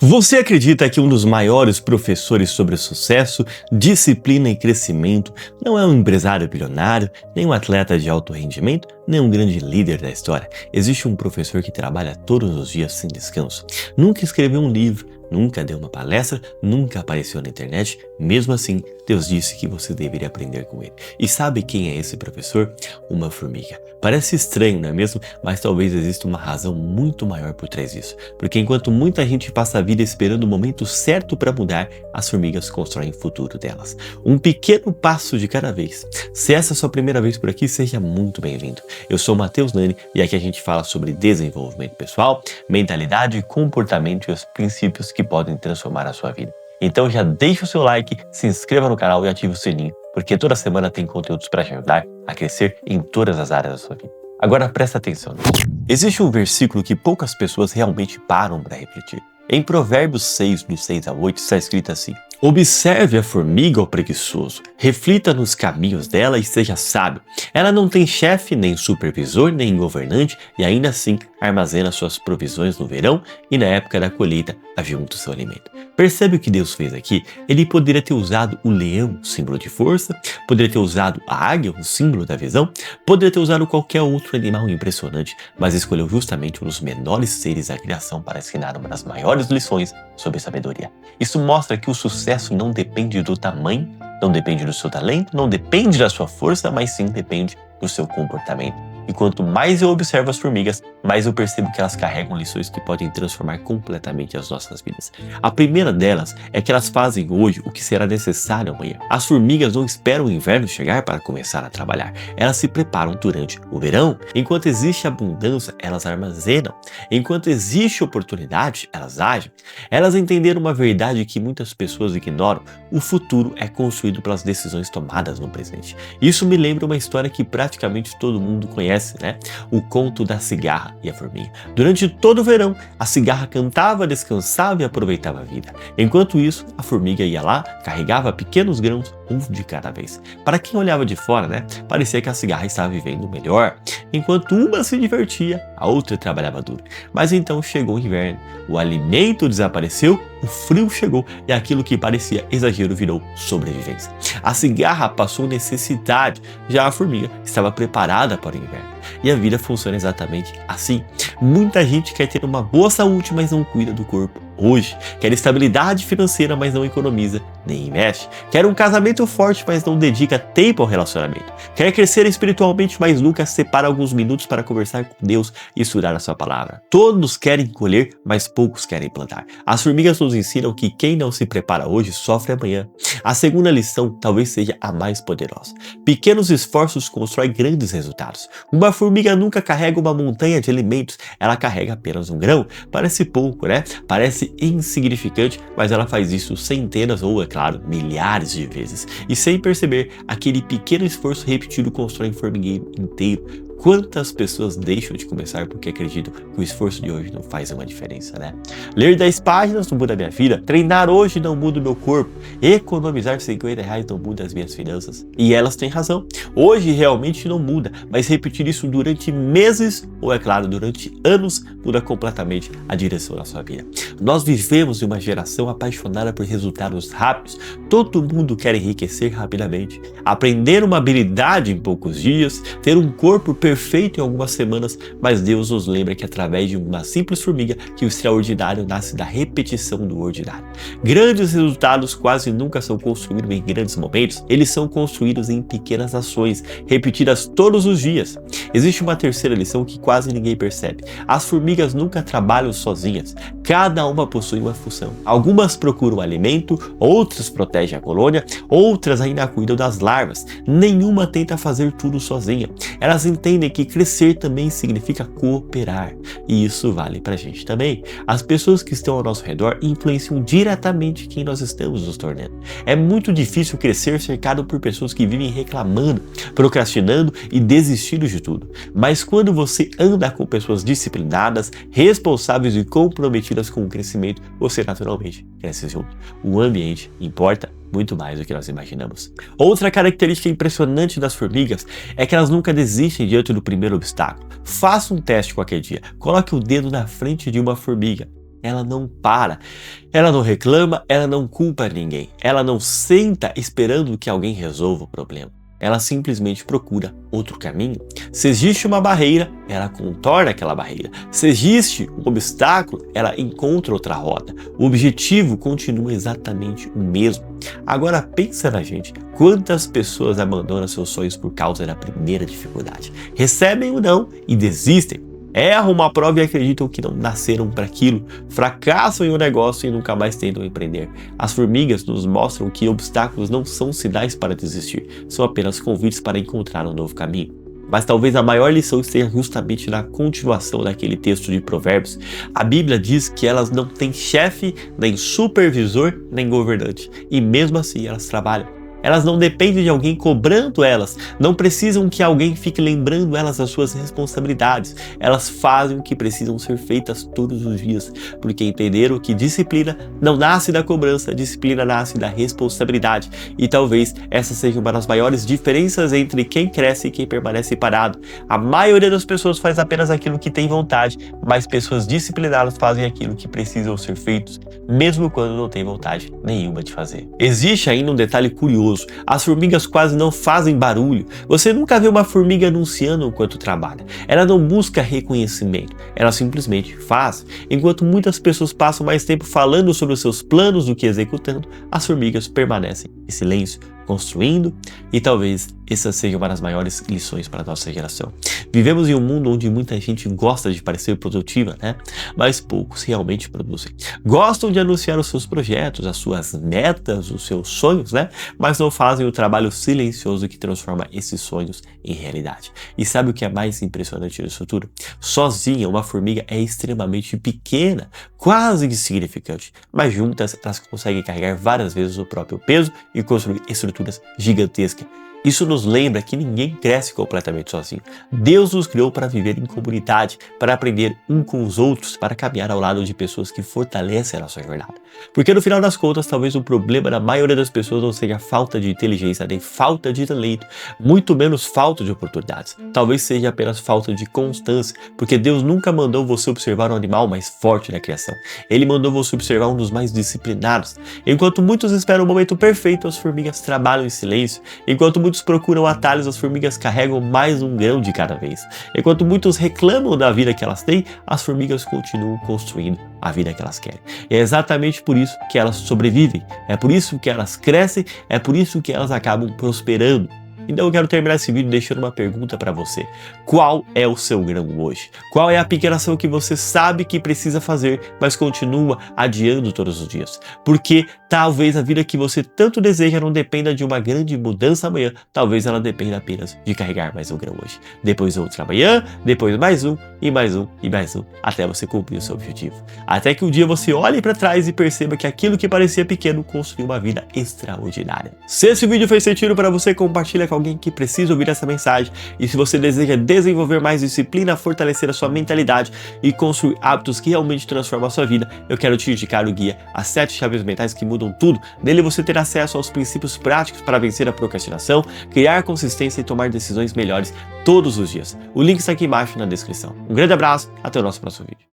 Você acredita que um dos maiores professores sobre sucesso, disciplina e crescimento não é um empresário bilionário, nem um atleta de alto rendimento, nem um grande líder da história? Existe um professor que trabalha todos os dias sem descanso. Nunca escreveu um livro, nunca deu uma palestra, nunca apareceu na internet. Mesmo assim, Deus disse que você deveria aprender com ele. E sabe quem é esse professor? Uma formiga. Parece estranho, não é mesmo? Mas talvez exista uma razão muito maior por trás disso. Porque enquanto muita gente passa a vida esperando o momento certo para mudar, as formigas constroem o futuro delas. Um pequeno passo de cada vez. Se essa é a sua primeira vez por aqui, seja muito bem-vindo. Eu sou o Matheus Nani e aqui a gente fala sobre desenvolvimento pessoal, mentalidade, comportamento e os princípios que podem transformar a sua vida. Então já deixa o seu like, se inscreva no canal e ative o sininho, porque toda semana tem conteúdos para te ajudar a crescer em todas as áreas da sua vida. Agora presta atenção. Existe um versículo que poucas pessoas realmente param para refletir. Em Provérbios 6, do 6 a 8, está escrito assim: observe a formiga, ó preguiçoso, reflita nos caminhos dela e seja sábio. Ela não tem chefe, nem supervisor, nem governante, e ainda assim armazena suas provisões no verão e na época da colheita ajunta o seu alimento. Percebe o que Deus fez aqui? Ele poderia ter usado o leão, símbolo de força, poderia ter usado a águia, o símbolo da visão, poderia ter usado qualquer outro animal impressionante, mas escolheu justamente um dos menores seres da criação para ensinar uma das maiores lições sobre sabedoria. Isso mostra que o sucesso não depende do tamanho, não depende do seu talento, não depende da sua força, mas sim depende do seu comportamento. E quanto mais eu observo as formigas, mais eu percebo que elas carregam lições que podem transformar completamente as nossas vidas. A primeira delas é que elas fazem hoje o que será necessário amanhã. As formigas não esperam o inverno chegar para começar a trabalhar. Elas se preparam durante o verão. Enquanto existe abundância, elas armazenam. Enquanto existe oportunidade, elas agem. Elas entenderam uma verdade que muitas pessoas ignoram: o futuro é construído pelas decisões tomadas no presente. Isso me lembra uma história que praticamente todo mundo conhece, né? O conto da cigarra e a formiga. Durante todo o verão, a cigarra cantava, descansava e aproveitava a vida. Enquanto isso, a formiga ia lá, carregava pequenos grãos, um de cada vez. Para quem olhava de fora, né, parecia que a cigarra estava vivendo melhor. Enquanto uma se divertia, a outra trabalhava duro. Mas então chegou o inverno, o alimento desapareceu, o frio chegou e aquilo que parecia exagero virou sobrevivência. A cigarra passou necessidade, já a formiga estava preparada para o inverno. E a vida funciona exatamente assim. Muita gente quer ter uma boa saúde, mas não cuida do corpo hoje. Quer estabilidade financeira, mas não economiza nem investe. Quer um casamento forte, mas não dedica tempo ao relacionamento. Quer crescer espiritualmente, mas nunca separa alguns minutos para conversar com Deus e estudar a sua palavra. Todos querem colher, mas poucos querem plantar. As formigas nos ensinam que quem não se prepara hoje sofre amanhã. A segunda lição talvez seja a mais poderosa. Pequenos esforços constroem grandes resultados. Uma formiga nunca carrega uma montanha de alimentos, ela carrega apenas um grão. Parece pouco, né? Parece insignificante, mas ela faz isso centenas ou, é claro, milhares de vezes. E sem perceber, aquele pequeno esforço repetido constrói um formigueiro inteiro. Quantas pessoas deixam de começar porque acreditam que o esforço de hoje não faz uma diferença, né? Ler 10 páginas não muda a minha vida, treinar hoje não muda o meu corpo, economizar R$50 não muda as minhas finanças. E elas têm razão. Hoje realmente não muda, mas repetir isso durante meses, ou é claro, durante anos, muda completamente a direção da sua vida. Nós vivemos em uma geração apaixonada por resultados rápidos. Todo mundo quer enriquecer rapidamente, aprender uma habilidade em poucos dias, ter um corpo perfeito em algumas semanas, mas Deus nos lembra que através de uma simples formiga que o extraordinário nasce da repetição do ordinário. Grandes resultados quase nunca são construídos em grandes momentos, eles são construídos em pequenas ações, repetidas todos os dias. Existe uma terceira lição que quase ninguém percebe. As formigas nunca trabalham sozinhas, cada uma possui uma função. Algumas procuram alimento, outras protegem a colônia, outras ainda cuidam das larvas. Nenhuma tenta fazer tudo sozinha. Elas entendem que crescer também significa cooperar, e isso vale pra gente também. As pessoas que estão ao nosso redor influenciam diretamente quem nós estamos nos tornando. É muito difícil crescer cercado por pessoas que vivem reclamando, procrastinando e desistindo de tudo. Mas quando você anda com pessoas disciplinadas, responsáveis e comprometidas com o crescimento, você naturalmente cresce junto. O ambiente importa muito mais do que nós imaginamos. Outra característica impressionante das formigas é que elas nunca desistem diante do primeiro obstáculo. Faça um teste qualquer dia. Coloque o dedo na frente de uma formiga. ela não para, ela não reclama, ela não culpa ninguém, ela não senta esperando que alguém resolva o problema. Ela simplesmente procura outro caminho. Se existe uma barreira, ela contorna aquela barreira. Se existe um obstáculo, ela encontra outra rota. O objetivo continua exatamente o mesmo. Agora pensa na gente, quantas pessoas abandonam seus sonhos por causa da primeira dificuldade? Recebem o não e desistem. Erram uma prova e acreditam que não nasceram para aquilo, fracassam em um negócio e nunca mais tentam empreender. As formigas nos mostram que obstáculos não são sinais para desistir, são apenas convites para encontrar um novo caminho. Mas talvez a maior lição esteja justamente na continuação daquele texto de Provérbios. A Bíblia diz que elas não têm chefe, nem supervisor, nem governante, e mesmo assim elas trabalham. Elas não dependem de alguém cobrando elas, não precisam que alguém fique lembrando elas das suas responsabilidades. Elas fazem o que precisam ser feitas todos os dias, porque entenderam que disciplina não nasce da cobrança, disciplina nasce da responsabilidade. E talvez essa seja uma das maiores diferenças entre quem cresce e quem permanece parado. A maioria das pessoas faz apenas aquilo que tem vontade, mas pessoas disciplinadas fazem aquilo que precisam ser feitos, mesmo quando não tem vontade nenhuma de fazer. Existe ainda um detalhe curioso. As formigas quase não fazem barulho. Você nunca vê uma formiga anunciando enquanto trabalha. Ela não busca reconhecimento, ela simplesmente faz. Enquanto muitas pessoas passam mais tempo falando sobre os seus planos do que executando, as formigas permanecem em silêncio, construindo, e talvez essa seja uma das maiores lições para a nossa geração. Vivemos em um mundo onde muita gente gosta de parecer produtiva, né? Mas poucos realmente produzem. Gostam de anunciar os seus projetos, as suas metas, os seus sonhos, né? Mas não fazem o trabalho silencioso que transforma esses sonhos em realidade. E sabe o que é mais impressionante nisso tudo? Sozinha, uma formiga é extremamente pequena, quase insignificante, mas juntas elas conseguem carregar várias vezes o próprio peso e construir estruturas gigantescas. Isso nos lembra que ninguém cresce completamente sozinho. Deus nos criou para viver em comunidade, para aprender um com os outros, para caminhar ao lado de pessoas que fortalecem a nossa jornada. Porque no final das contas, talvez o problema da maioria das pessoas não seja falta de inteligência nem falta de talento, muito menos falta de oportunidades. Talvez seja apenas falta de constância, porque Deus nunca mandou você observar um animal mais forte da criação. Ele mandou você observar um dos mais disciplinados. Enquanto muitos esperam o momento perfeito, as formigas trabalham em silêncio. Enquanto muitos procuram atalhos, as formigas carregam mais um grão de cada vez. Enquanto muitos reclamam da vida que elas têm, as formigas continuam construindo a vida que elas querem. E é exatamente por isso que elas sobrevivem, é por isso que elas crescem, é por isso que elas acabam prosperando. Então eu quero terminar esse vídeo deixando uma pergunta para você. Qual é o seu grão hoje? Qual é a pequena ação que você sabe que precisa fazer, mas continua adiando todos os dias? Porque talvez a vida que você tanto deseja não dependa de uma grande mudança amanhã, talvez ela dependa apenas de carregar mais um grão hoje. Depois outro amanhã, depois mais um, e mais um, e mais um, até você cumprir o seu objetivo. Até que um dia você olhe para trás e perceba que aquilo que parecia pequeno construiu uma vida extraordinária. Se esse vídeo fez sentido para você, compartilha com alguém que precisa ouvir essa mensagem. E se você deseja desenvolver mais disciplina, fortalecer a sua mentalidade e construir hábitos que realmente transformam a sua vida, eu quero te indicar o guia As 7 Chaves Mentais que Mudam Tudo. Nele você terá acesso aos princípios práticos para vencer a procrastinação, criar consistência e tomar decisões melhores todos os dias. O link está aqui embaixo na descrição. Um grande abraço, até o nosso próximo vídeo.